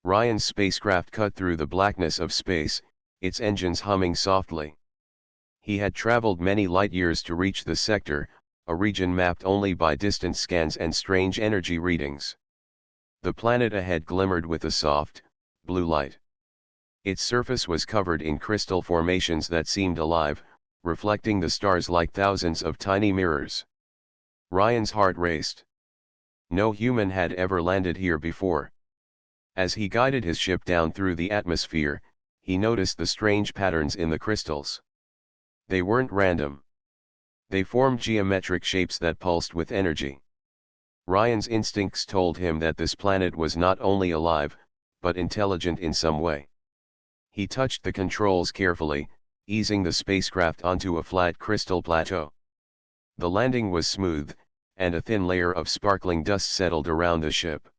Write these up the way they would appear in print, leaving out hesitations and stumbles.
Ryan's spacecraft cut through the blackness of space, its engines humming softly. He had traveled many light years to reach the sector, a region mapped only by distant scans and strange energy readings. The planet ahead glimmered with a soft, blue light. Its surface was covered in crystal formations that seemed alive, reflecting the stars like thousands of tiny mirrors. Ryan's heart raced. No human had ever landed here before. As he guided his ship down through the atmosphere, he noticed the strange patterns in the crystals. They weren't random. They formed geometric shapes that pulsed with energy. Ryan's instincts told him that this planet was not only alive, but intelligent in some way. He touched the controls carefully, easing the spacecraft onto a flat crystal plateau. The landing was smooth, and a thin layer of sparkling dust settled around the ship.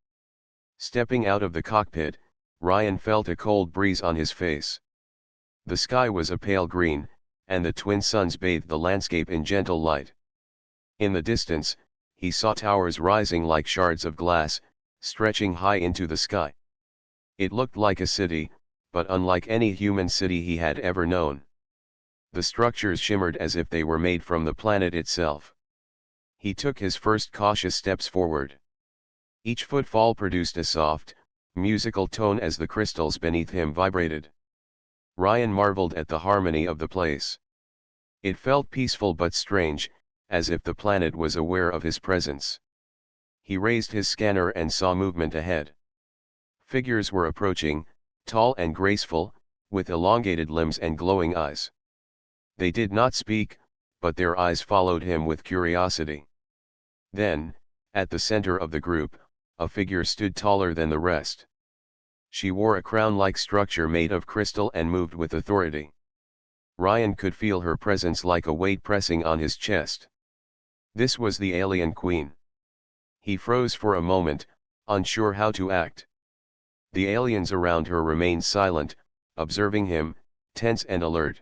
Stepping out of the cockpit, Ryan felt a cold breeze on his face. The sky was a pale green, and the twin suns bathed the landscape in gentle light. In the distance, he saw towers rising like shards of glass, stretching high into the sky. It looked like a city, but unlike any human city he had ever known. The structures shimmered as if they were made from the planet itself. He took his first cautious steps forward. Each footfall produced a soft, musical tone as the crystals beneath him vibrated. Ryan marveled at the harmony of the place. It felt peaceful but strange, as if the planet was aware of his presence. He raised his scanner and saw movement ahead. Figures were approaching, tall and graceful, with elongated limbs and glowing eyes. They did not speak, but their eyes followed him with curiosity. Then, at the center of the group, a figure stood taller than the rest. She wore a crown-like structure made of crystal and moved with authority. Ryan could feel her presence like a weight pressing on his chest. This was the alien queen. He froze for a moment, unsure how to act. The aliens around her remained silent, observing him, tense and alert.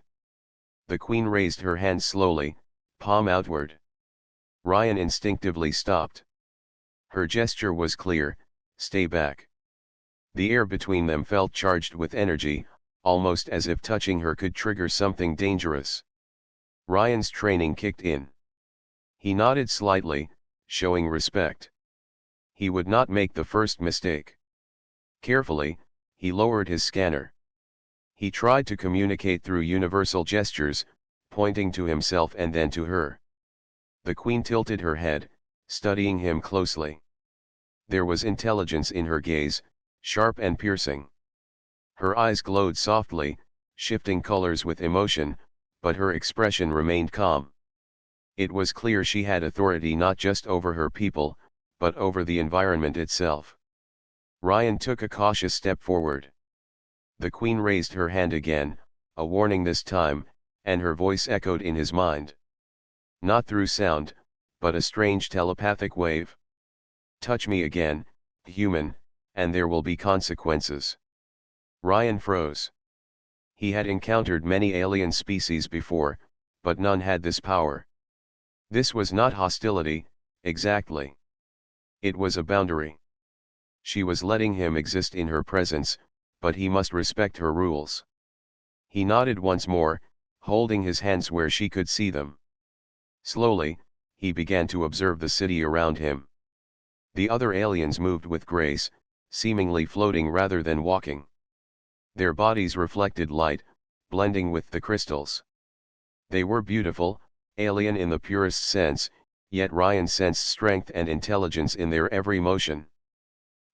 The queen raised her hand slowly, palm outward. Ryan instinctively stopped. Her gesture was clear: stay back. The air between them felt charged with energy, almost as if touching her could trigger something dangerous. Ryan's training kicked in. He nodded slightly, showing respect. He would not make the first mistake. Carefully, he lowered his scanner. He tried to communicate through universal gestures, pointing to himself and then to her. The queen tilted her head, studying him closely. There was intelligence in her gaze, sharp and piercing. Her eyes glowed softly, shifting colors with emotion, but her expression remained calm. It was clear she had authority not just over her people, but over the environment itself. Ryan took a cautious step forward. The queen raised her hand again, a warning this time, and her voice echoed in his mind. Not through sound, but a strange telepathic wave. Touch me again, human, and there will be consequences. Ryan froze. He had encountered many alien species before, but none had this power. This was not hostility, exactly. It was a boundary. She was letting him exist in her presence, but he must respect her rules. He nodded once more, holding his hands where she could see them. Slowly, he began to observe the city around him. The other aliens moved with grace, seemingly floating rather than walking. Their bodies reflected light, blending with the crystals. They were beautiful, alien in the purest sense, yet Ryan sensed strength and intelligence in their every motion.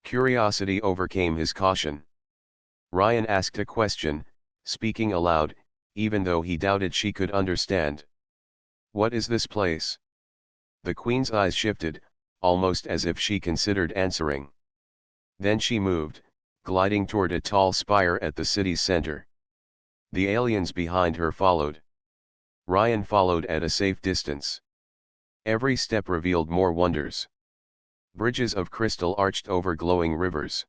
Curiosity overcame his caution. Ryan asked a question, speaking aloud, even though he doubted she could understand. "What is this place?" The queen's eyes shifted, almost as if she considered answering. Then she moved, gliding toward a tall spire at the city's center. The aliens behind her followed. Ryan followed at a safe distance. Every step revealed more wonders. Bridges of crystal arched over glowing rivers.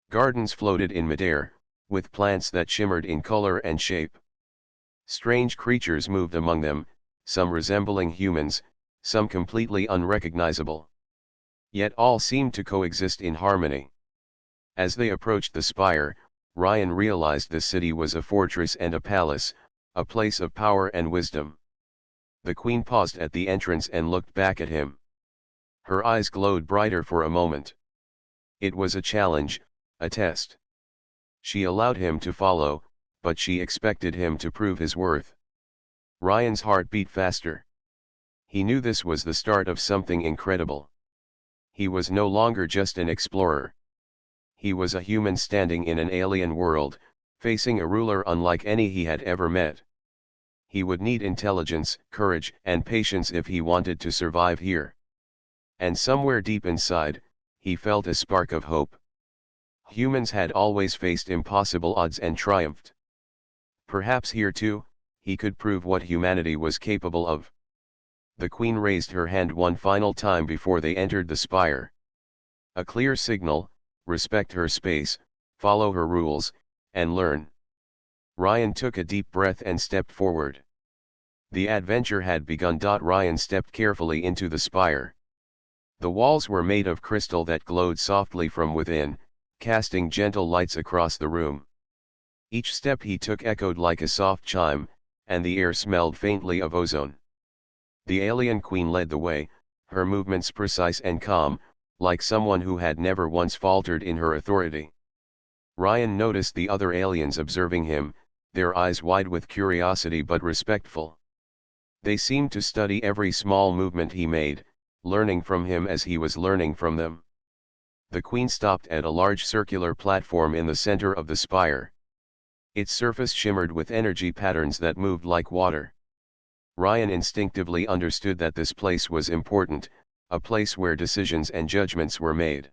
Gardens floated in midair, with plants that shimmered in color and shape. Strange creatures moved among them, some resembling humans, some completely unrecognizable. Yet all seemed to coexist in harmony. As they approached the spire, Ryan realized the city was a fortress and a palace, a place of power and wisdom. The queen paused at the entrance and looked back at him. Her eyes glowed brighter for a moment. It was a challenge, a test. She allowed him to follow, but she expected him to prove his worth. Ryan's heart beat faster. He knew this was the start of something incredible. He was no longer just an explorer. He was a human standing in an alien world, facing a ruler unlike any he had ever met. He would need intelligence, courage, and patience if he wanted to survive here. And somewhere deep inside, he felt a spark of hope. Humans had always faced impossible odds and triumphed. Perhaps here too, he could prove what humanity was capable of. The queen raised her hand one final time before they entered the spire. A clear signal: respect her space, follow her rules, and learn. Ryan took a deep breath and stepped forward. The adventure had begun. Ryan stepped carefully into the spire. The walls were made of crystal that glowed softly from within, casting gentle lights across the room. Each step he took echoed like a soft chime, and the air smelled faintly of ozone. The alien queen led the way, her movements precise and calm, like someone who had never once faltered in her authority. Ryan noticed the other aliens observing him, their eyes wide with curiosity but respectful. They seemed to study every small movement he made, learning from him as he was learning from them. The queen stopped at a large circular platform in the center of the spire. Its surface shimmered with energy patterns that moved like water. Ryan instinctively understood that this place was important, a place where decisions and judgments were made.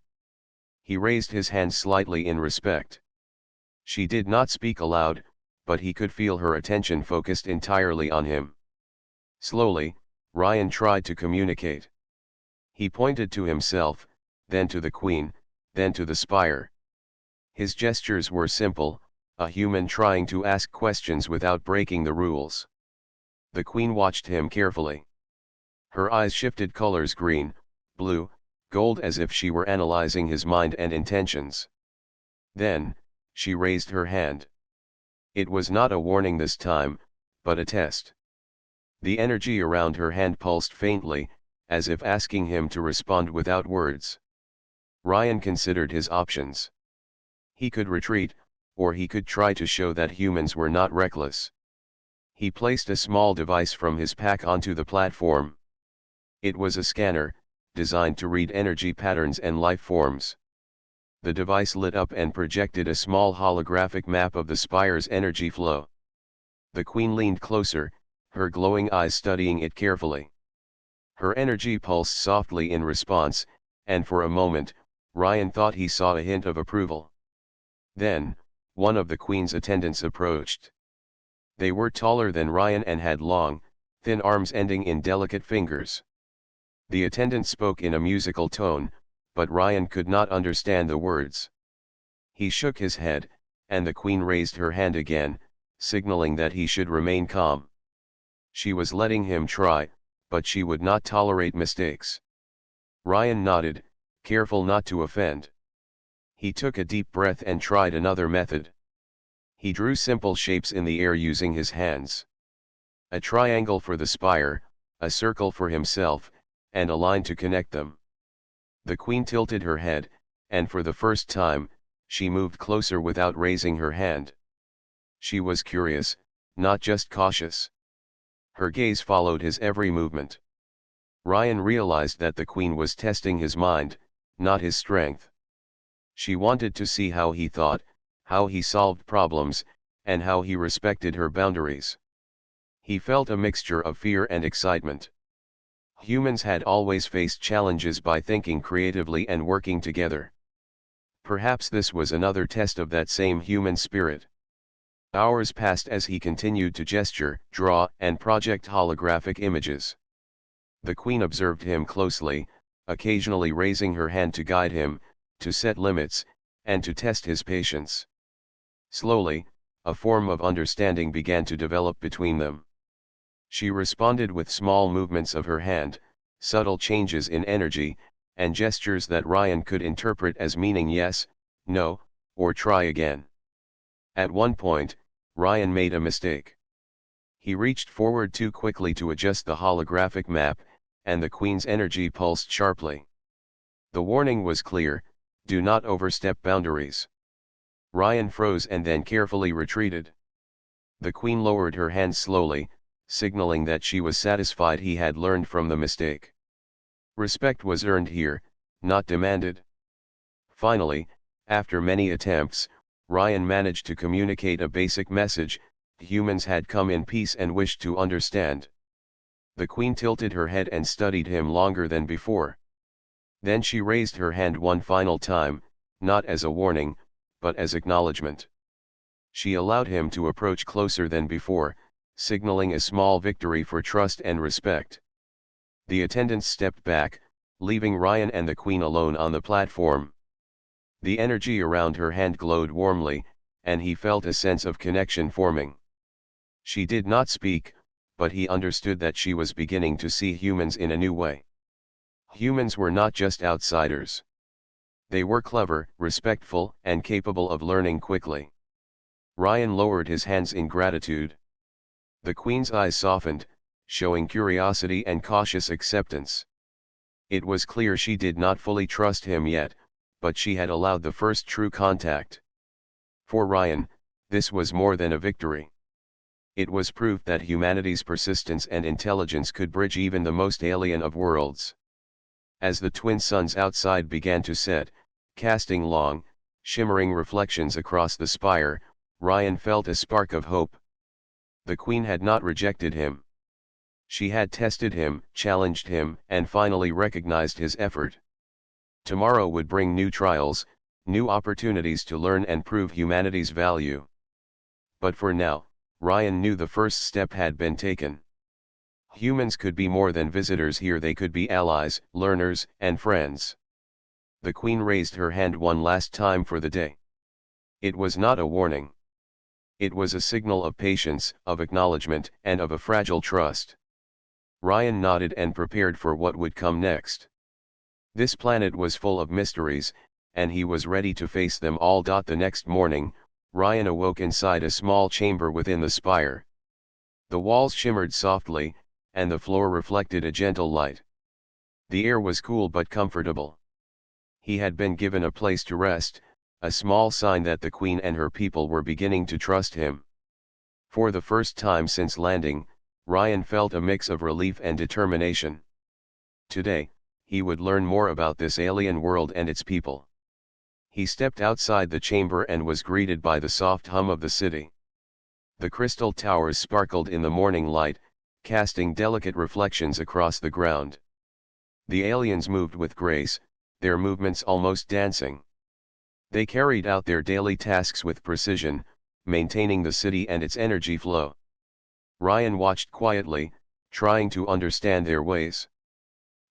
He raised his hand slightly in respect. She did not speak aloud, but he could feel her attention focused entirely on him. Slowly, Ryan tried to communicate. He pointed to himself, then to the queen, then to the spire. His gestures were simple, a human trying to ask questions without breaking the rules. The queen watched him carefully. Her eyes shifted colors: green, blue, gold, as if she were analyzing his mind and intentions. Then, she raised her hand. It was not a warning this time, but a test. The energy around her hand pulsed faintly, as if asking him to respond without words. Ryan considered his options. He could retreat, or he could try to show that humans were not reckless. He placed a small device from his pack onto the platform. It was a scanner, designed to read energy patterns and life forms. The device lit up and projected a small holographic map of the spire's energy flow. The queen leaned closer, her glowing eyes studying it carefully. Her energy pulsed softly in response, and for a moment, Ryan thought he saw a hint of approval. Then, one of the queen's attendants approached. They were taller than Ryan and had long, thin arms ending in delicate fingers. The attendant spoke in a musical tone, but Ryan could not understand the words. He shook his head, and the queen raised her hand again, signaling that he should remain calm. She was letting him try, but she would not tolerate mistakes. Ryan nodded, careful not to offend. He took a deep breath and tried another method. He drew simple shapes in the air using his hands. A triangle for the spire, a circle for himself, and a line to connect them. The queen tilted her head, and for the first time, she moved closer without raising her hand. She was curious, not just cautious. Her gaze followed his every movement. Ryan realized that the queen was testing his mind, not his strength. She wanted to see how he thought, how he solved problems, and how he respected her boundaries. He felt a mixture of fear and excitement. Humans had always faced challenges by thinking creatively and working together. Perhaps this was another test of that same human spirit. Hours passed as he continued to gesture, draw, and project holographic images. The queen observed him closely, occasionally raising her hand to guide him, to set limits, and to test his patience. Slowly, a form of understanding began to develop between them. She responded with small movements of her hand, subtle changes in energy, and gestures that Ryan could interpret as meaning yes, no, or try again. At one point, Ryan made a mistake. He reached forward too quickly to adjust the holographic map, and the Queen's energy pulsed sharply. The warning was clear: do not overstep boundaries. Ryan froze and then carefully retreated. The Queen lowered her hand slowly, signaling that she was satisfied he had learned from the mistake. Respect was earned here, not demanded. Finally, after many attempts, Ryan managed to communicate a basic message: humans had come in peace and wished to understand. The Queen tilted her head and studied him longer than before. Then she raised her hand one final time, not as a warning, but as acknowledgement. She allowed him to approach closer than before, signaling a small victory for trust and respect. The attendants stepped back, leaving Ryan and the Queen alone on the platform. The energy around her hand glowed warmly, and he felt a sense of connection forming. She did not speak, but he understood that she was beginning to see humans in a new way. Humans were not just outsiders. They were clever, respectful, and capable of learning quickly. Ryan lowered his hands in gratitude. The Queen's eyes softened, showing curiosity and cautious acceptance. It was clear she did not fully trust him yet, but she had allowed the first true contact. For Ryan, this was more than a victory. It was proof that humanity's persistence and intelligence could bridge even the most alien of worlds. As the twin suns outside began to set, casting long, shimmering reflections across the spire, Ryan felt a spark of hope. The Queen had not rejected him. She had tested him, challenged him, and finally recognized his effort. Tomorrow would bring new trials, new opportunities to learn and prove humanity's value. But for now, Ryan knew the first step had been taken. Humans could be more than visitors here, they could be allies, learners, and friends. The Queen raised her hand one last time for the day. It was not a warning. It was a signal of patience, of acknowledgement, and of a fragile trust. Ryan nodded and prepared for what would come next. This planet was full of mysteries, and he was ready to face them all. The next morning, Ryan awoke inside a small chamber within the spire. The walls shimmered softly, and the floor reflected a gentle light. The air was cool but comfortable. He had been given a place to rest, a small sign that the Queen and her people were beginning to trust him. For the first time since landing, Ryan felt a mix of relief and determination. Today, he would learn more about this alien world and its people. He stepped outside the chamber and was greeted by the soft hum of the city. The crystal towers sparkled in the morning light, casting delicate reflections across the ground. The aliens moved with grace, their movements almost dancing. They carried out their daily tasks with precision, maintaining the city and its energy flow. Ryan watched quietly, trying to understand their ways.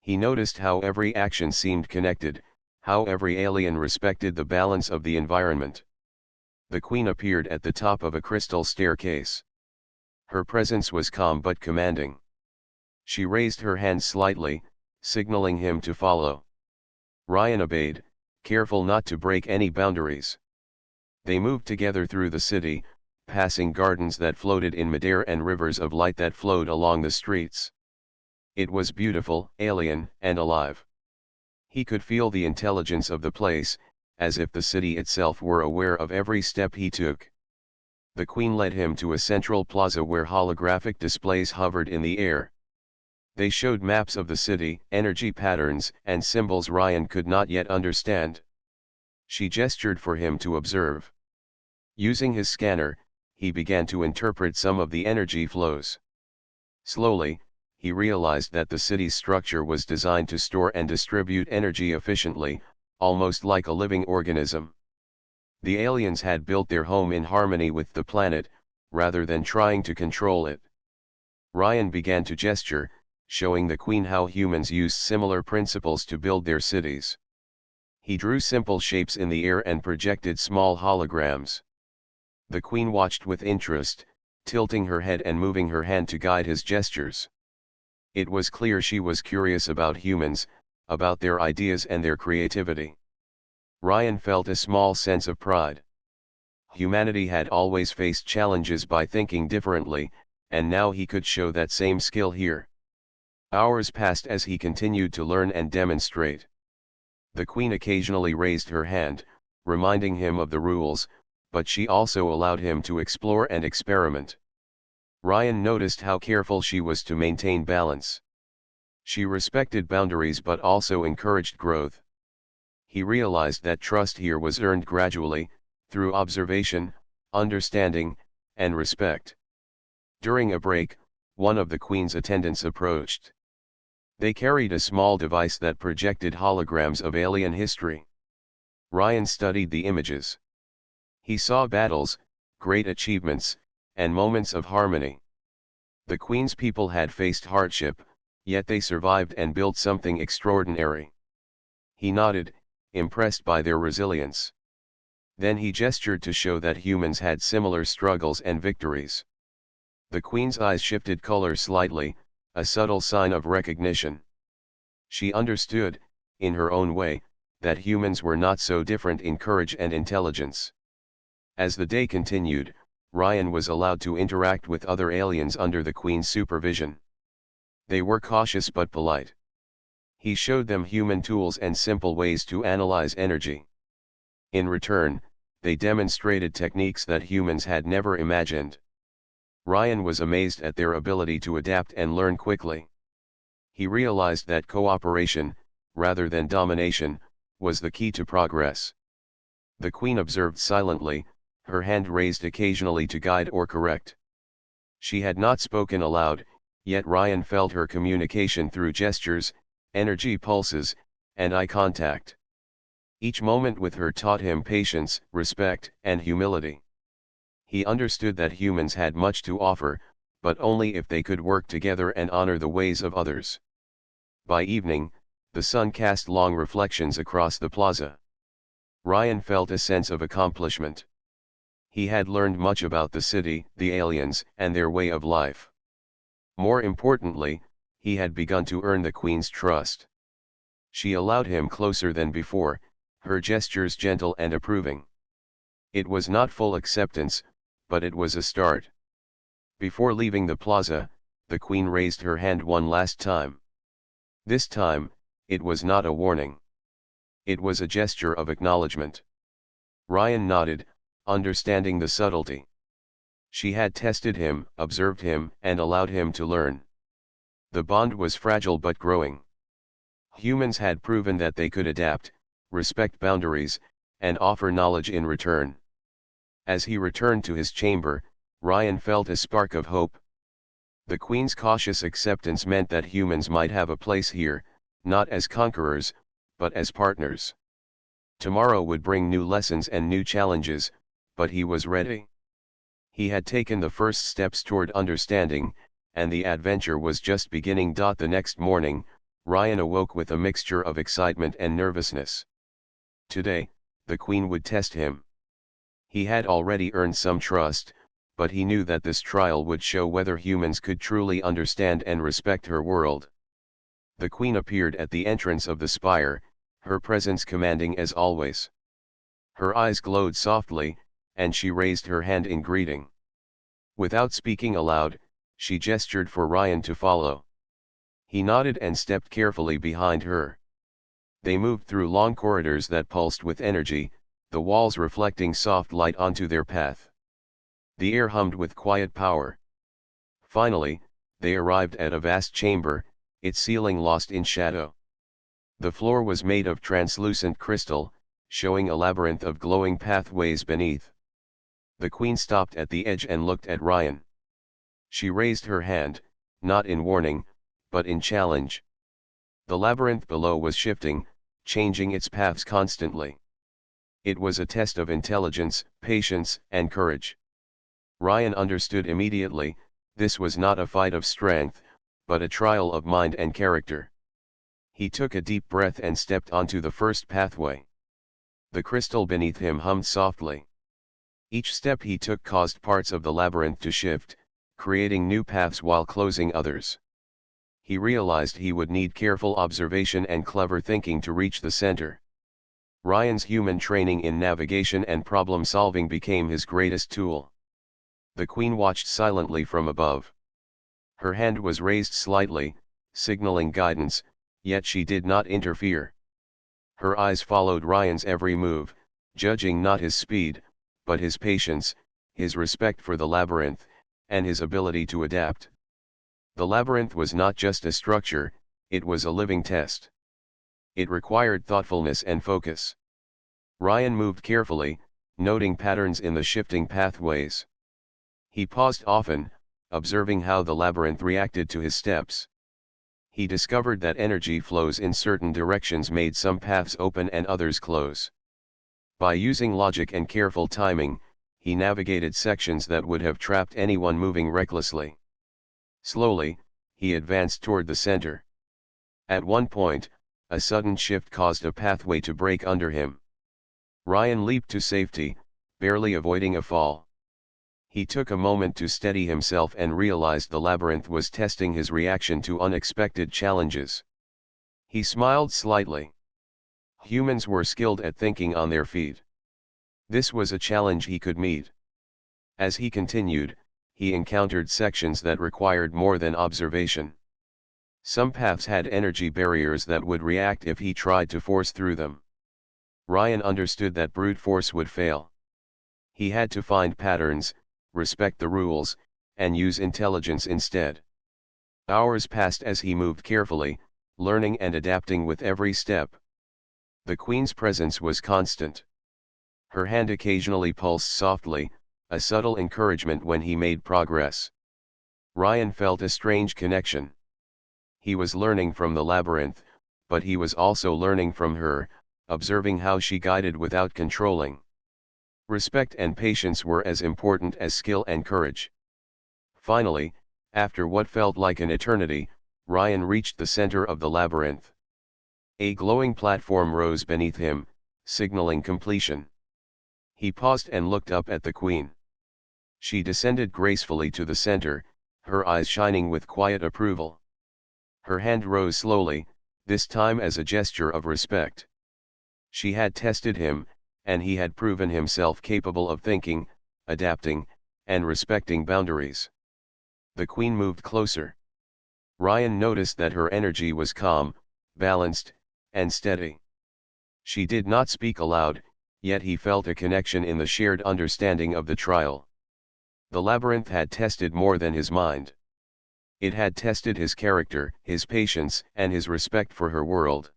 He noticed how every action seemed connected, how every alien respected the balance of the environment. The Queen appeared at the top of a crystal staircase. Her presence was calm but commanding. She raised her hand slightly, signaling him to follow. Ryan obeyed, careful not to break any boundaries. They moved together through the city, passing gardens that floated in midair and rivers of light that flowed along the streets. It was beautiful, alien, and alive. He could feel the intelligence of the place, as if the city itself were aware of every step he took. The Queen led him to a central plaza where holographic displays hovered in the air. They showed maps of the city, energy patterns, and symbols Ryan could not yet understand. She gestured for him to observe. Using his scanner, he began to interpret some of the energy flows. Slowly, he realized that the city's structure was designed to store and distribute energy efficiently, almost like a living organism. The aliens had built their home in harmony with the planet, rather than trying to control it. Ryan began to gesture, showing the Queen how humans used similar principles to build their cities. He drew simple shapes in the air and projected small holograms. The Queen watched with interest, tilting her head and moving her hand to guide his gestures. It was clear she was curious about humans, about their ideas and their creativity. Ryan felt a small sense of pride. Humanity had always faced challenges by thinking differently, and now he could show that same skill here. Hours passed as he continued to learn and demonstrate. The Queen occasionally raised her hand, reminding him of the rules, but she also allowed him to explore and experiment. Ryan noticed how careful she was to maintain balance. She respected boundaries but also encouraged growth. He realized that trust here was earned gradually, through observation, understanding, and respect. During a break, one of the Queen's attendants approached. They carried a small device that projected holograms of alien history. Ryan studied the images. He saw battles, great achievements, and moments of harmony. The Queen's people had faced hardship, yet they survived and built something extraordinary. He nodded, impressed by their resilience. Then he gestured to show that humans had similar struggles and victories. The Queen's eyes shifted color slightly, a subtle sign of recognition. She understood, in her own way, that humans were not so different in courage and intelligence. As the day continued, Ryan was allowed to interact with other aliens under the Queen's supervision. They were cautious but polite. He showed them human tools and simple ways to analyze energy. In return, they demonstrated techniques that humans had never imagined. Ryan was amazed at their ability to adapt and learn quickly. He realized that cooperation, rather than domination, was the key to progress. The Queen observed silently, her hand raised occasionally to guide or correct. She had not spoken aloud, yet Ryan felt her communication through gestures, energy pulses, and eye contact. Each moment with her taught him patience, respect, and humility. He understood that humans had much to offer, but only if they could work together and honor the ways of others. By evening, the sun cast long reflections across the plaza. Ryan felt a sense of accomplishment. He had learned much about the city, the aliens, and their way of life. More importantly, he had begun to earn the Queen's trust. She allowed him closer than before, her gestures gentle and approving. It was not full acceptance, but it was a start. Before leaving the plaza, the Queen raised her hand one last time. This time, it was not a warning. It was a gesture of acknowledgement. Ryan nodded, understanding the subtlety. She had tested him, observed him, and allowed him to learn. The bond was fragile but growing. Humans had proven that they could adapt, respect boundaries, and offer knowledge in return. As he returned to his chamber, Ryan felt a spark of hope. The Queen's cautious acceptance meant that humans might have a place here, not as conquerors, but as partners. Tomorrow would bring new lessons and new challenges, but he was ready. He had taken the first steps toward understanding, and the adventure was just beginning. The next morning, Ryan awoke with a mixture of excitement and nervousness. Today, the Queen would test him. He had already earned some trust, but he knew that this trial would show whether humans could truly understand and respect her world. The Queen appeared at the entrance of the spire, her presence commanding as always. Her eyes glowed softly, and she raised her hand in greeting. Without speaking aloud, she gestured for Ryan to follow. He nodded and stepped carefully behind her. They moved through long corridors that pulsed with energy, the walls reflecting soft light onto their path. The air hummed with quiet power. Finally, they arrived at a vast chamber, its ceiling lost in shadow. The floor was made of translucent crystal, showing a labyrinth of glowing pathways beneath. The Queen stopped at the edge and looked at Ryan. She raised her hand, not in warning, but in challenge. The labyrinth below was shifting, changing its paths constantly. It was a test of intelligence, patience, and courage. Ryan understood immediately, this was not a fight of strength, but a trial of mind and character. He took a deep breath and stepped onto the first pathway. The crystal beneath him hummed softly. Each step he took caused parts of the labyrinth to shift, creating new paths while closing others. He realized he would need careful observation and clever thinking to reach the center. Ryan's human training in navigation and problem-solving became his greatest tool. The Queen watched silently from above. Her hand was raised slightly, signaling guidance, yet she did not interfere. Her eyes followed Ryan's every move, judging not his speed, but his patience, his respect for the labyrinth, and his ability to adapt. The labyrinth was not just a structure, it was a living test. It required thoughtfulness and focus. Ryan moved carefully, noting patterns in the shifting pathways. He paused often, observing how the labyrinth reacted to his steps. He discovered that energy flows in certain directions made some paths open and others close. By using logic and careful timing, he navigated sections that would have trapped anyone moving recklessly. Slowly, he advanced toward the center. At one point, a sudden shift caused a pathway to break under him. Ryan leaped to safety, barely avoiding a fall. He took a moment to steady himself and realized the labyrinth was testing his reaction to unexpected challenges. He smiled slightly. Humans were skilled at thinking on their feet. This was a challenge he could meet. As he continued, he encountered sections that required more than observation. Some paths had energy barriers that would react if he tried to force through them. Ryan understood that brute force would fail. He had to find patterns, respect the rules, and use intelligence instead. Hours passed as he moved carefully, learning and adapting with every step. The Queen's presence was constant. Her hand occasionally pulsed softly, a subtle encouragement when he made progress. Ryan felt a strange connection. He was learning from the labyrinth, but he was also learning from her, observing how she guided without controlling. Respect and patience were as important as skill and courage. Finally, after what felt like an eternity, Ryan reached the center of the labyrinth. A glowing platform rose beneath him, signaling completion. He paused and looked up at the Queen. She descended gracefully to the center, her eyes shining with quiet approval. Her hand rose slowly, this time as a gesture of respect. She had tested him, and he had proven himself capable of thinking, adapting, and respecting boundaries. The Queen moved closer. Ryan noticed that her energy was calm, balanced, and steady. She did not speak aloud, yet he felt a connection in the shared understanding of the trial. The labyrinth had tested more than his mind. It had tested his character, his patience, and his respect for her world.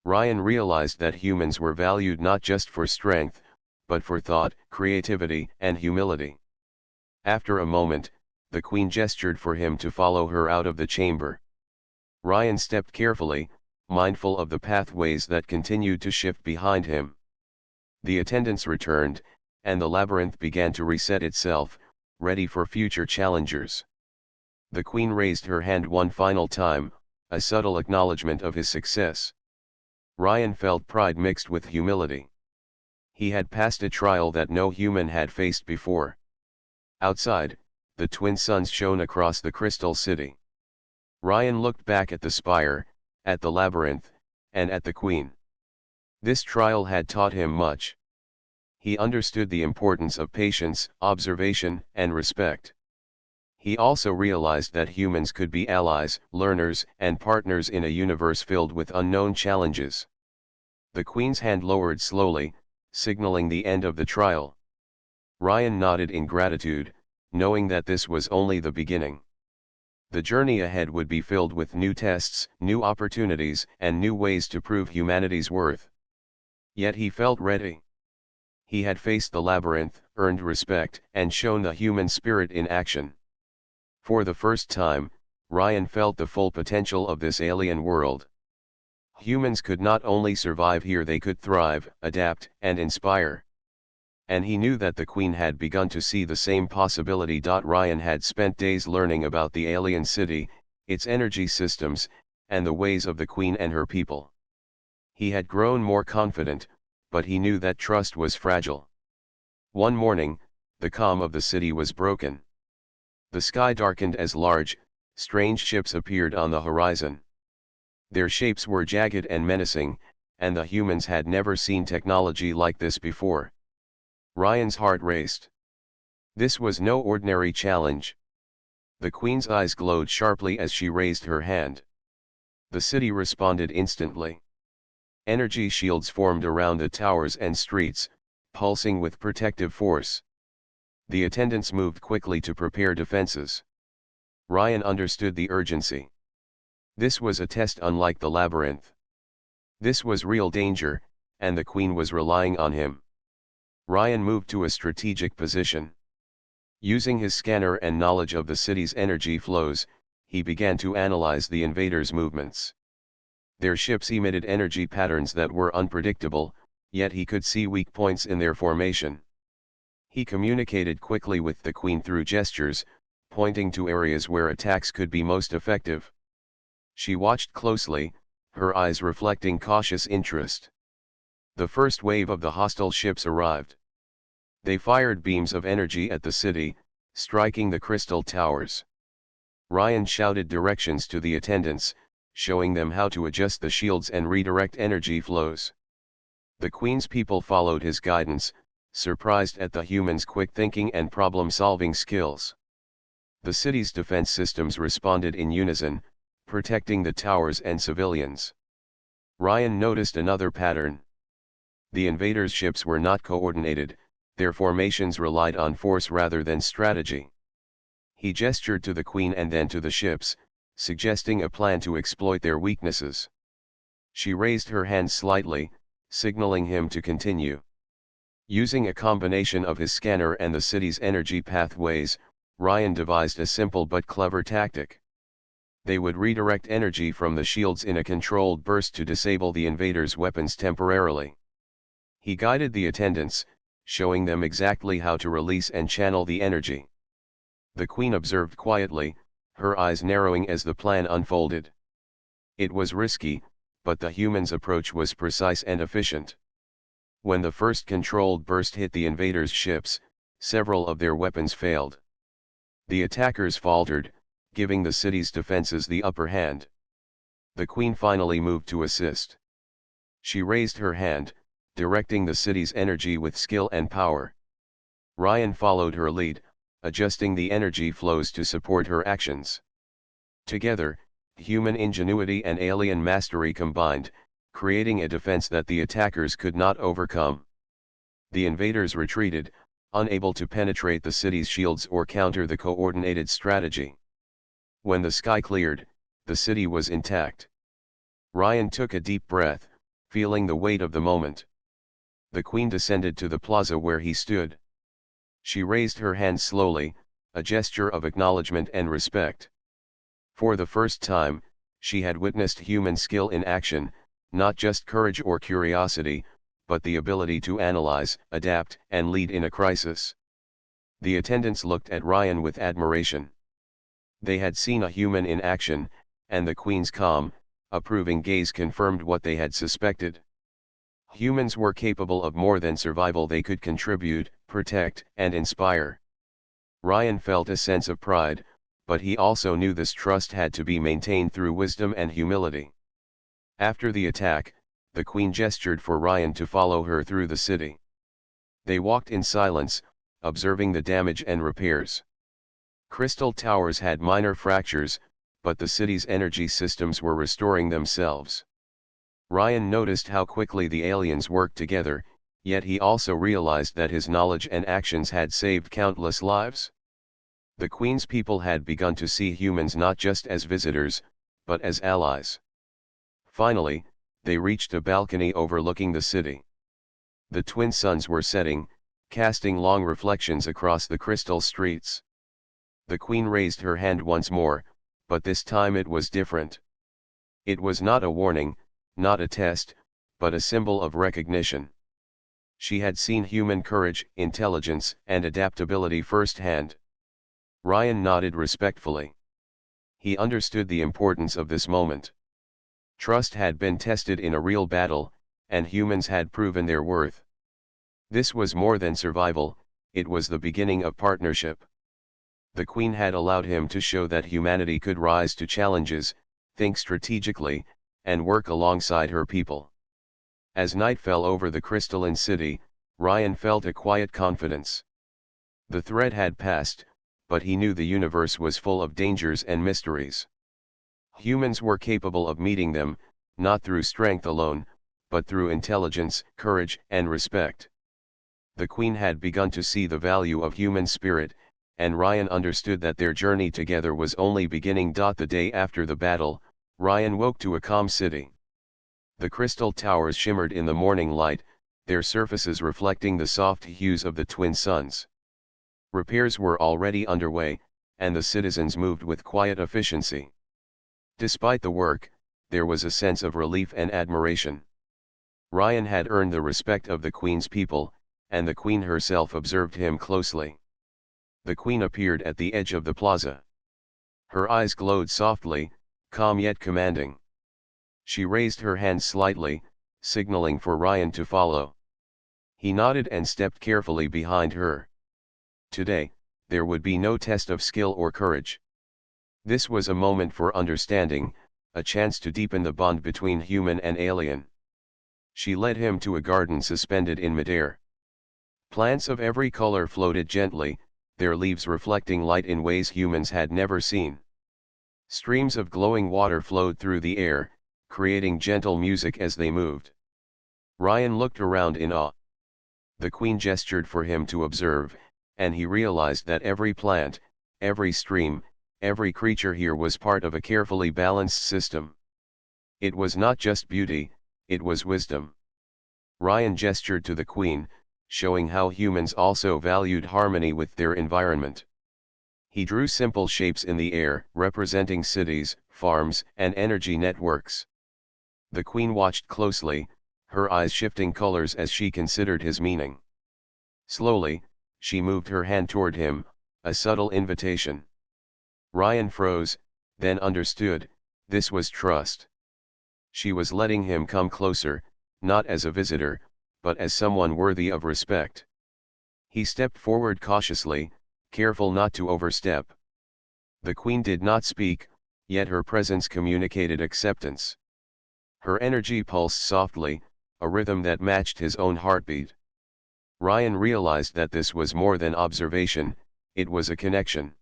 Ryan realized that humans were valued not just for strength, but for thought, creativity, and humility. After a moment, the Queen gestured for him to follow her out of the chamber. Ryan stepped carefully, mindful of the pathways that continued to shift behind him. The attendants returned, and the labyrinth began to reset itself, ready for future challengers. The Queen raised her hand one final time, a subtle acknowledgement of his success. Ryan felt pride mixed with humility. He had passed a trial that no human had faced before. Outside, the twin suns shone across the crystal city. Ryan looked back at the spire, at the labyrinth, and at the Queen. This trial had taught him much. He understood the importance of patience, observation, and respect. He also realized that humans could be allies, learners, and partners in a universe filled with unknown challenges. The Queen's hand lowered slowly, signaling the end of the trial. Ryan nodded in gratitude, knowing that this was only the beginning. The journey ahead would be filled with new tests, new opportunities, and new ways to prove humanity's worth. Yet he felt ready. He had faced the labyrinth, earned respect, and shown the human spirit in action. For the first time, Ryan felt the full potential of this alien world. Humans could not only survive here, they could thrive, adapt, and inspire. And he knew that the Queen had begun to see the same possibility. Ryan had spent days learning about the alien city, its energy systems, and the ways of the Queen and her people. He had grown more confident, but he knew that trust was fragile. One morning, the calm of the city was broken. The sky darkened as large, strange ships appeared on the horizon. Their shapes were jagged and menacing, and the humans had never seen technology like this before. Ryan's heart raced. This was no ordinary challenge. The Queen's eyes glowed sharply as she raised her hand. The city responded instantly. Energy shields formed around the towers and streets, pulsing with protective force. The attendants moved quickly to prepare defenses. Ryan understood the urgency. This was a test unlike the labyrinth. This was real danger, and the Queen was relying on him. Ryan moved to a strategic position. Using his scanner and knowledge of the city's energy flows, he began to analyze the invaders' movements. Their ships emitted energy patterns that were unpredictable, yet he could see weak points in their formation. He communicated quickly with the Queen through gestures, pointing to areas where attacks could be most effective. She watched closely, her eyes reflecting cautious interest. The first wave of the hostile ships arrived. They fired beams of energy at the city, striking the crystal towers. Ryan shouted directions to the attendants, showing them how to adjust the shields and redirect energy flows. The Queen's people followed his guidance, surprised at the humans' quick thinking and problem-solving skills. The city's defense systems responded in unison, protecting the towers and civilians. Ryan noticed another pattern. The invaders' ships were not coordinated, their formations relied on force rather than strategy. He gestured to the Queen and then to the ships, suggesting a plan to exploit their weaknesses. She raised her hand slightly, signaling him to continue. Using a combination of his scanner and the city's energy pathways, Ryan devised a simple but clever tactic. They would redirect energy from the shields in a controlled burst to disable the invaders' weapons temporarily. He guided the attendants, showing them exactly how to release and channel the energy. The Queen observed quietly, her eyes narrowing as the plan unfolded. It was risky, but the humans' approach was precise and efficient. When the first controlled burst hit the invaders' ships, several of their weapons failed. The attackers faltered, giving the city's defenses the upper hand. The Queen finally moved to assist. She raised her hand, directing the city's energy with skill and power. Ryan followed her lead, adjusting the energy flows to support her actions. Together, human ingenuity and alien mastery combined, creating a defense that the attackers could not overcome. The invaders retreated, unable to penetrate the city's shields or counter the coordinated strategy. When the sky cleared, the city was intact. Ryan took a deep breath, feeling the weight of the moment. The Queen descended to the plaza where he stood. She raised her hand slowly, a gesture of acknowledgement and respect. For the first time, she had witnessed human skill in action, not just courage or curiosity, but the ability to analyze, adapt, and lead in a crisis. The attendants looked at Ryan with admiration. They had seen a human in action, and the Queen's calm, approving gaze confirmed what they had suspected. Humans were capable of more than survival, they could contribute, protect, and inspire. Ryan felt a sense of pride, but he also knew this trust had to be maintained through wisdom and humility. After the attack, the Queen gestured for Ryan to follow her through the city. They walked in silence, observing the damage and repairs. Crystal towers had minor fractures, but the city's energy systems were restoring themselves. Ryan noticed how quickly the aliens worked together, yet he also realized that his knowledge and actions had saved countless lives. The Queen's people had begun to see humans not just as visitors, but as allies. Finally, they reached a balcony overlooking the city. The twin suns were setting, casting long reflections across the crystal streets. The Queen raised her hand once more, but this time it was different. It was not a warning, not a test, but a symbol of recognition. She had seen human courage, intelligence, and adaptability firsthand. Ryan nodded respectfully. He understood the importance of this moment. Trust had been tested in a real battle, and humans had proven their worth. This was more than survival, it was the beginning of partnership. The Queen had allowed him to show that humanity could rise to challenges, think strategically, and work alongside her people. As night fell over the crystalline city, Ryan felt a quiet confidence. The threat had passed, but he knew the universe was full of dangers and mysteries. Humans were capable of meeting them, not through strength alone, but through intelligence, courage, and respect. The Queen had begun to see the value of human spirit, and Ryan understood that their journey together was only beginning. The day after the battle, Ryan woke to a calm city. The crystal towers shimmered in the morning light, their surfaces reflecting the soft hues of the twin suns. Repairs were already underway, and the citizens moved with quiet efficiency. Despite the work, there was a sense of relief and admiration. Ryan had earned the respect of the Queen's people, and the Queen herself observed him closely. The Queen appeared at the edge of the plaza. Her eyes glowed softly, calm yet commanding. She raised her hand slightly, signaling for Ryan to follow. He nodded and stepped carefully behind her. Today, there would be no test of skill or courage. This was a moment for understanding, a chance to deepen the bond between human and alien. She led him to a garden suspended in midair. Plants of every color floated gently, their leaves reflecting light in ways humans had never seen. Streams of glowing water flowed through the air, creating gentle music as they moved. Ryan looked around in awe. The Queen gestured for him to observe, and he realized that every plant, every stream, every creature here was part of a carefully balanced system. It was not just beauty, it was wisdom. Ryan gestured to the Queen, showing how humans also valued harmony with their environment. He drew simple shapes in the air, representing cities, farms, and energy networks. The Queen watched closely, her eyes shifting colors as she considered his meaning. Slowly, she moved her hand toward him, a subtle invitation. Ryan froze, then understood, this was trust. She was letting him come closer, not as a visitor, but as someone worthy of respect. He stepped forward cautiously, careful not to overstep. The Queen did not speak, yet her presence communicated acceptance. Her energy pulsed softly, a rhythm that matched his own heartbeat. Ryan realized that this was more than observation, it was a connection.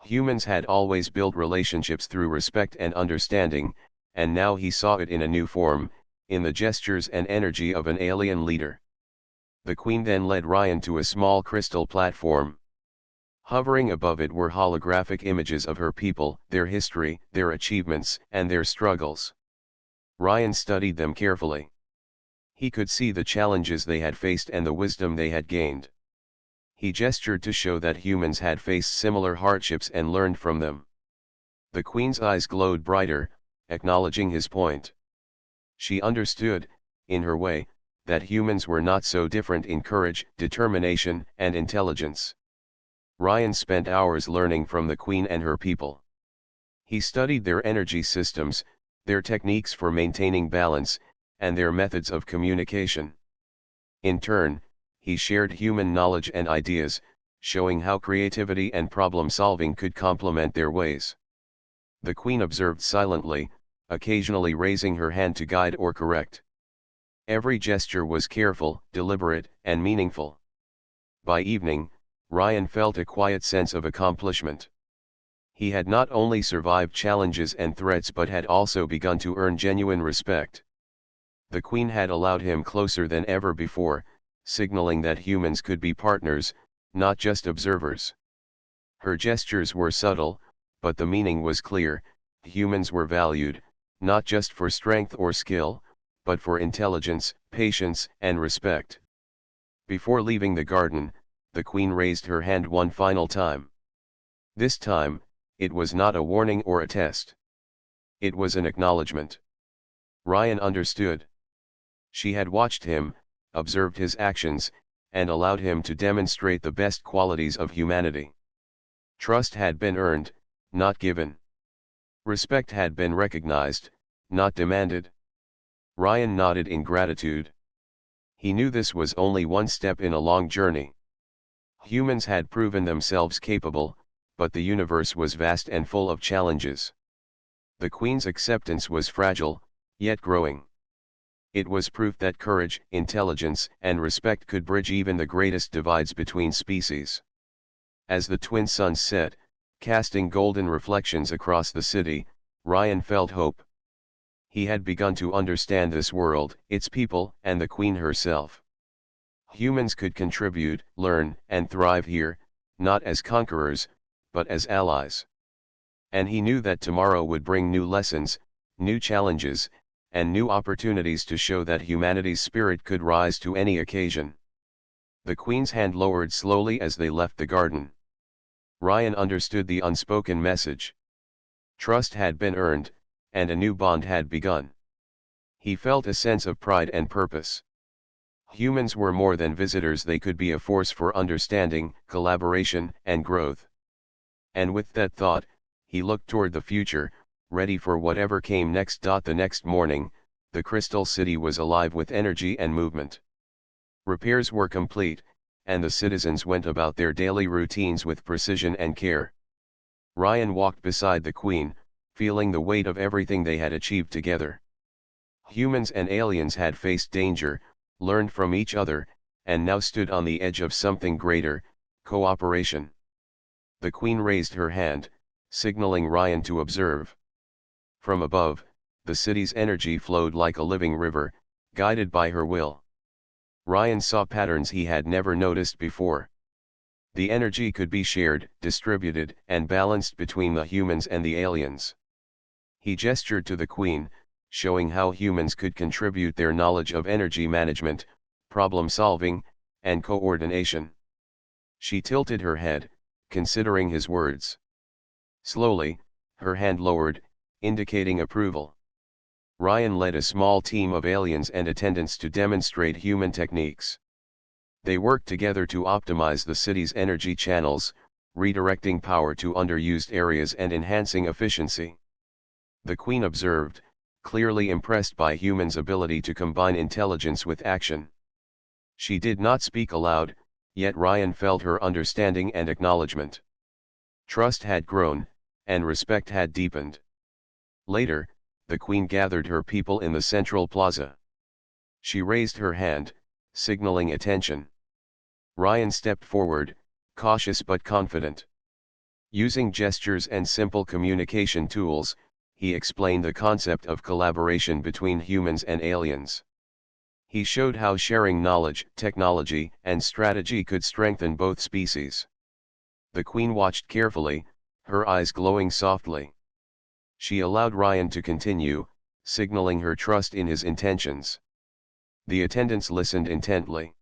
Humans had always built relationships through respect and understanding, and now he saw it in a new form, in the gestures and energy of an alien leader. The Queen then led Ryan to a small crystal platform. Hovering above it were holographic images of her people, their history, their achievements, and their struggles. Ryan studied them carefully. He could see the challenges they had faced and the wisdom they had gained. He gestured to show that humans had faced similar hardships and learned from them. The Queen's eyes glowed brighter, acknowledging his point. She understood, in her way, that humans were not so different in courage, determination, and intelligence. Ryan spent hours learning from the Queen and her people. He studied their energy systems, their techniques for maintaining balance, and their methods of communication. In turn, he shared human knowledge and ideas, showing how creativity and problem-solving could complement their ways. The Queen observed silently, occasionally raising her hand to guide or correct. Every gesture was careful, deliberate, and meaningful. By evening, Ryan felt a quiet sense of accomplishment. He had not only survived challenges and threats but had also begun to earn genuine respect. The Queen had allowed him closer than ever before, signaling that humans could be partners, not just observers. Her gestures were subtle, but the meaning was clear: humans were valued, not just for strength or skill, but for intelligence, patience, and respect. Before leaving the garden, the Queen raised her hand one final time. This time, it was not a warning or a test. It was an acknowledgement. Ryan understood. She had watched him, observed his actions, and allowed him to demonstrate the best qualities of humanity. Trust had been earned, not given. Respect had been recognized, not demanded. Ryan nodded in gratitude. He knew this was only one step in a long journey. Humans had proven themselves capable, but the universe was vast and full of challenges. The Queen's acceptance was fragile, yet growing. It was proof that courage, intelligence, and respect could bridge even the greatest divides between species. As the twin suns set, casting golden reflections across the city, Ryan felt hope. He had begun to understand this world, its people, and the Queen herself. Humans could contribute, learn, and thrive here, not as conquerors, but as allies. And he knew that tomorrow would bring new lessons, new challenges, and new opportunities to show that humanity's spirit could rise to any occasion. The Queen's hand lowered slowly as they left the garden. Ryan understood the unspoken message. Trust had been earned, and a new bond had begun. He felt a sense of pride and purpose. Humans were more than visitors, they could be a force for understanding, collaboration, and growth. And with that thought, he looked toward the future, ready for whatever came next. The next morning, the Crystal City was alive with energy and movement. Repairs were complete, and the citizens went about their daily routines with precision and care. Ryan walked beside the Queen, feeling the weight of everything they had achieved together. Humans and aliens had faced danger, learned from each other, and now stood on the edge of something greater, cooperation. The Queen raised her hand, signaling Ryan to observe. From above, the city's energy flowed like a living river, guided by her will. Ryan saw patterns he had never noticed before. The energy could be shared, distributed, and balanced between the humans and the aliens. He gestured to the Queen, showing how humans could contribute their knowledge of energy management, problem solving, and coordination. She tilted her head, considering his words. Slowly, her hand lowered, indicating approval. Ryan led a small team of aliens and attendants to demonstrate human techniques. They worked together to optimize the city's energy channels, redirecting power to underused areas and enhancing efficiency. The Queen observed, clearly impressed by humans' ability to combine intelligence with action. She did not speak aloud, yet Ryan felt her understanding and acknowledgement. Trust had grown, and respect had deepened. Later, the Queen gathered her people in the central plaza. She raised her hand, signaling attention. Ryan stepped forward, cautious but confident. Using gestures and simple communication tools, he explained the concept of collaboration between humans and aliens. He showed how sharing knowledge, technology, and strategy could strengthen both species. The Queen watched carefully, her eyes glowing softly. She allowed Ryan to continue, signaling her trust in his intentions. The attendants listened intently.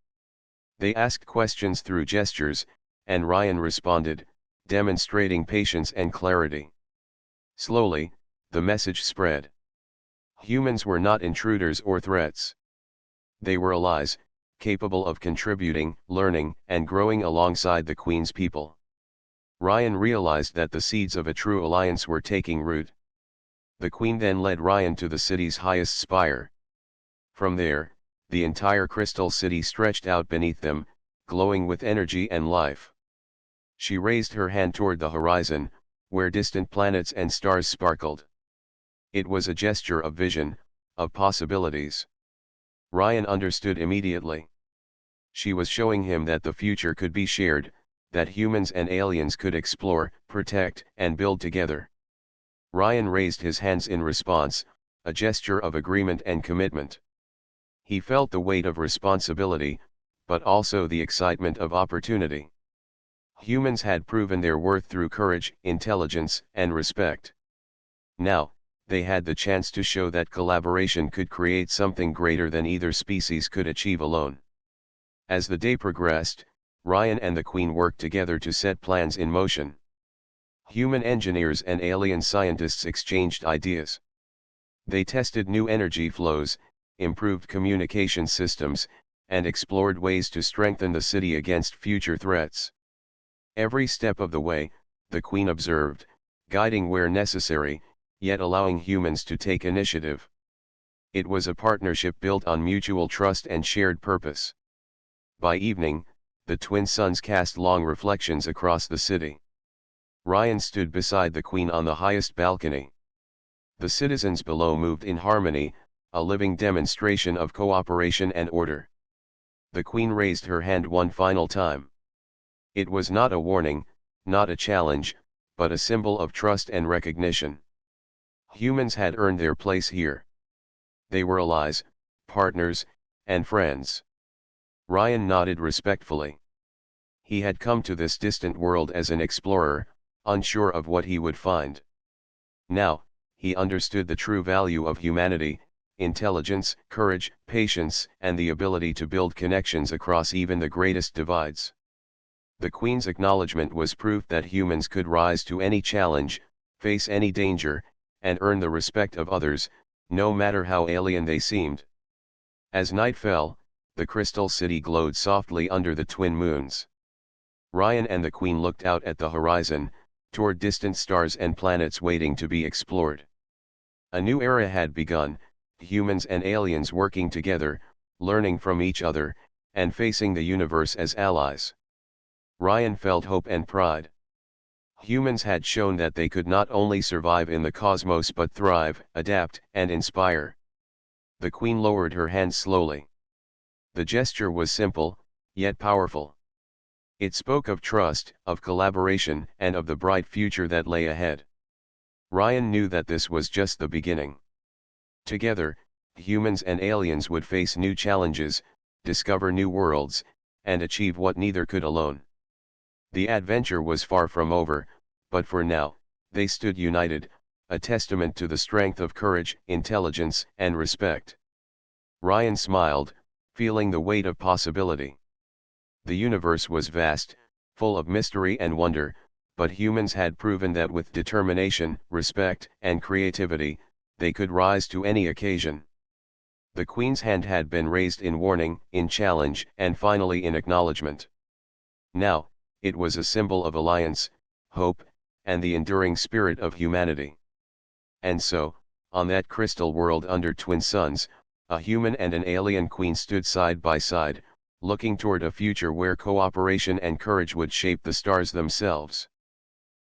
They asked questions through gestures, and Ryan responded, demonstrating patience and clarity. Slowly, the message spread. Humans were not intruders or threats. They were allies, capable of contributing, learning, and growing alongside the Queen's people. Ryan realized that the seeds of a true alliance were taking root. The Queen then led Ryan to the city's highest spire. From there, the entire Crystal City stretched out beneath them, glowing with energy and life. She raised her hand toward the horizon, where distant planets and stars sparkled. It was a gesture of vision, of possibilities. Ryan understood immediately. She was showing him that the future could be shared, that humans and aliens could explore, protect, and build together. Ryan raised his hands in response, a gesture of agreement and commitment. He felt the weight of responsibility, but also the excitement of opportunity. Humans had proven their worth through courage, intelligence, and respect. Now, they had the chance to show that collaboration could create something greater than either species could achieve alone. As the day progressed, Ryan and the Queen worked together to set plans in motion. Human engineers and alien scientists exchanged ideas. They tested new energy flows, improved communication systems, and explored ways to strengthen the city against future threats. Every step of the way, the Queen observed, guiding where necessary, yet allowing humans to take initiative. It was a partnership built on mutual trust and shared purpose. By evening, the twin suns cast long reflections across the city. Ryan stood beside the Queen on the highest balcony. The citizens below moved in harmony, a living demonstration of cooperation and order. The Queen raised her hand one final time. It was not a warning, not a challenge, but a symbol of trust and recognition. Humans had earned their place here. They were allies, partners, and friends. Ryan nodded respectfully. He had come to this distant world as an explorer, unsure of what he would find. Now, he understood the true value of humanity: intelligence, courage, patience, and the ability to build connections across even the greatest divides. The Queen's acknowledgement was proof that humans could rise to any challenge, face any danger, and earn the respect of others, no matter how alien they seemed. As night fell, the Crystal City glowed softly under the twin moons. Ryan and the Queen looked out at the horizon, toward distant stars and planets waiting to be explored. A new era had begun, humans and aliens working together, learning from each other, and facing the universe as allies. Ryan felt hope and pride. Humans had shown that they could not only survive in the cosmos but thrive, adapt, and inspire. The Queen lowered her hand slowly. The gesture was simple, yet powerful. It spoke of trust, of collaboration, and of the bright future that lay ahead. Ryan knew that this was just the beginning. Together, humans and aliens would face new challenges, discover new worlds, and achieve what neither could alone. The adventure was far from over, but for now, they stood united, a testament to the strength of courage, intelligence, and respect. Ryan smiled, feeling the weight of possibility. The universe was vast, full of mystery and wonder, but humans had proven that with determination, respect, and creativity, they could rise to any occasion. The Queen's hand had been raised in warning, in challenge, and finally in acknowledgement. Now, it was a symbol of alliance, hope, and the enduring spirit of humanity. And so, on that crystal world under twin suns, a human and an alien queen stood side by side, looking toward a future where cooperation and courage would shape the stars themselves.